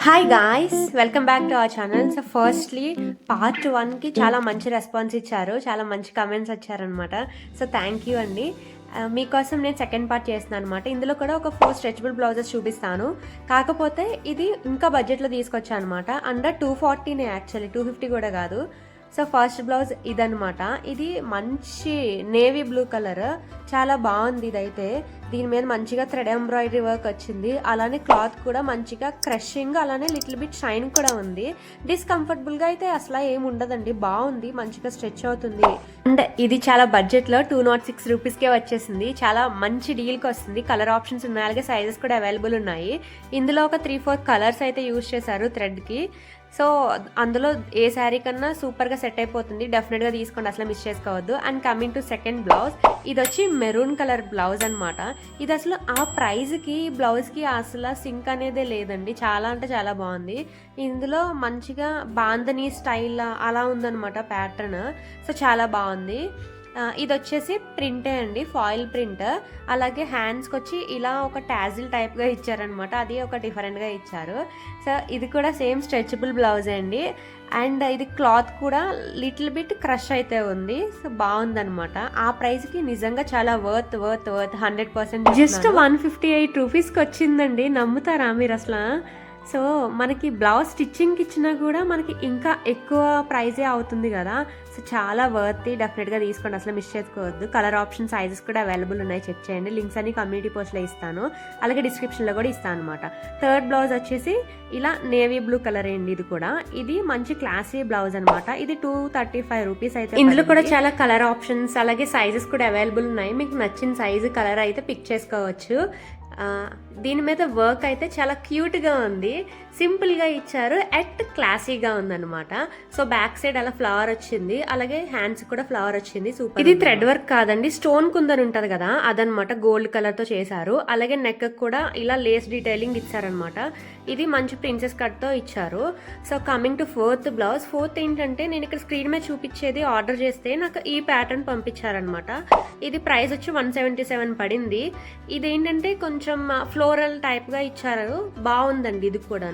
Hi guys, welcome back to our channel. So firstly part 1కి చాలా మంచి response ఇచ్చారు, చాలా మంచి కమెంట్స్ వచ్చారనమాట. సో థ్యాంక్ యూ అండి. మీకోసం నేను సెకండ్ పార్ట్ చేస్తున్నాను అనమాట. ఇందులో కూడా ఒక 4 స్ట్రెచబుల్ బ్లౌజెస్ చూపిస్తాను. కాకపోతే ఇది ఇంకా బడ్జెట్లో తీసుకొచ్చాను అనమాట. అండర్ 240నే, యాక్చువల్లీ 250 కూడా కాదు. సో ఫస్ట్ బ్లౌజ్ ఇదనమాట. ఇది మంచి నేవీ బ్లూ కలర్, చాలా బాగుంది. ఇదైతే దీని మీద మంచిగా థ్రెడ్ ఎంబ్రాయిడరీ వర్క్ వచ్చింది. అలానే క్లాత్ కూడా మంచిగా క్రషింగ్, అలానే లిటిల్ బిట్ షైన్ కూడా ఉంది. డిస్కంఫర్టబుల్గా అయితే అసలు ఏమి ఉండదండి, బాగుంది, మంచిగా స్ట్రెచ్ అవుతుంది. అండ్ ఇది చాలా బడ్జెట్లో 206 రూపీస్కే వచ్చేసింది. చాలా మంచి డీల్కి వస్తుంది. కలర్ ఆప్షన్స్ ఉన్నాయి, అలాగే సైజెస్ కూడా అవైలబుల్ ఉన్నాయి. ఇందులో ఒక 3-4 కలర్స్ అయితే యూజ్ చేశారు థ్రెడ్కి. సో అందులో ఏ శారీ కన్నా సూపర్గా సెట్ అయిపోతుంది, డెఫినెట్గా తీసుకోండి, అసలు మిస్ చేసుకోవద్దు. And coming to second blouse, ఇది వచ్చి మెరూన్ కలర్ బ్లౌజ్ అనమాట. ఇది అసలు ఆ ప్రైజ్కి బ్లౌజ్కి అసలు సింక్ అనేదే లేదండి, చాలా అంటే చాలా బాగుంది. ఇందులో మంచిగా బాందని స్టైల్ అలా ఉందన్నమాట ప్యాటర్న్. సో చాలా బాగుంది. ఇది వచ్చేసి ప్రింటే అండి, ఫాయిల్ ప్రింట్. అలాగే హ్యాండ్స్కి వచ్చి ఇలా ఒక టాజిల్ టైప్గా ఇచ్చారనమాట, అది ఒక డిఫరెంట్గా ఇచ్చారు. సో ఇది కూడా సేమ్ స్ట్రెచబుల్ బ్లౌజ్ అండి. అండ్ ఇది క్లాత్ కూడా లిటిల్ బిట్ క్రష్ అయితే ఉంది. సో బాగుందనమాట. ఆ ప్రైస్కి నిజంగా చాలా వర్త్ 100%. జస్ట్ 158 రూపీస్కి వచ్చిందండి, నమ్ముతారా మీరు అసలు? సో మనకి బ్లౌజ్ స్టిచ్చింగ్కి ఇచ్చినా కూడా మనకి ఇంకా ఎక్కువ ప్రైజే అవుతుంది కదా. సో చాలా వర్త్, డెఫినెట్గా తీసుకోండి, అసలు మిస్ చేసుకోవద్దు. కలర్ ఆప్షన్, సైజెస్ కూడా అవైలబుల్ ఉన్నాయి, చెక్ చేయండి. లింక్స్ అన్ని కమ్యూనిటీ పోస్ట్లో ఇస్తాను, అలాగే డిస్క్రిప్షన్లో కూడా ఇస్తాను అనమాట. థర్డ్ బ్లౌజ్ వచ్చేసి ఇలా నేవీ బ్లూ కలర్ అండి. ఇది మంచి క్లాసీ బ్లౌజ్ అనమాట. ఇది 235 రూపీస్ అయితే. ఇందులో కూడా చాలా కలర్ ఆప్షన్స్, అలాగే సైజెస్ కూడా అవైలబుల్ ఉన్నాయి. మీకు నచ్చిన సైజు, కలర్ అయితే పిక్ చేసుకోవచ్చు. దీని మీద వర్క్ అయితే చాలా క్యూట్గా ఉంది, సింపుల్గా ఇచ్చారు, అట్ క్లాసీగా ఉందన్నమాట. సో బ్యాక్ సైడ్ అలా ఫ్లవర్ వచ్చింది, అలాగే హ్యాండ్స్ కూడా ఫ్లవర్ వచ్చింది. సూపర్. ఇది థ్రెడ్ వర్క్ కాదండి, స్టోన్ కుందన్ ఉంటుంది కదా, అదనమాట. గోల్డ్ కలర్తో చేశారు. అలాగే నెక్ కూడా ఇలా లేస్ డీటెయిలింగ్ ఇచ్చారనమాట. ఇది మంచి ప్రిన్సెస్ కట్తో ఇచ్చారు. So coming to fourth blouse. Fourth ఏంటంటే, నేను ఇక్కడ స్క్రీన్ మీద చూపించేది ఆర్డర్ చేస్తే నాకు ఈ ప్యాటర్న్ పంపించారనమాట. ఇది ప్రైస్ వచ్చి 177 పడింది. ఇదేంటంటే కొంచెం ఫ్లోరల్ టైప్గా ఇచ్చారు, బాగుందండి. ఇది కూడా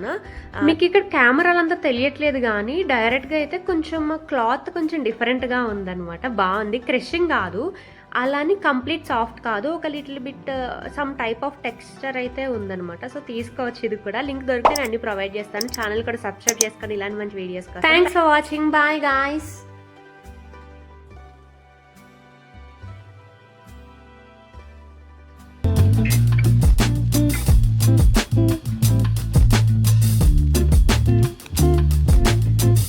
మీకు ఇక్కడ కెమెరాలంతా తెలియట్లేదు కానీ డైరెక్ట్గా అయితే కొంచెం క్లాత్ కొంచెం డిఫరెంట్గా ఉందన్నమాట. బాగుంది, క్రషింగ్ కాదు, అలాని కంప్లీట్ సాఫ్ట్ కాదు, ఒక little bit some type of texture అయితే ఉందన్నమాట. సో తీసుకోవచ్చు. ఇది కూడా లింక్ దొరికితే నేను అన్ని ప్రొవైడ్ చేస్తాను. ఛానల్ కూడా సబ్స్క్రైబ్ చేసుకొని ఇలాంటి మంచి videos. Thanks for watching. Bye guys.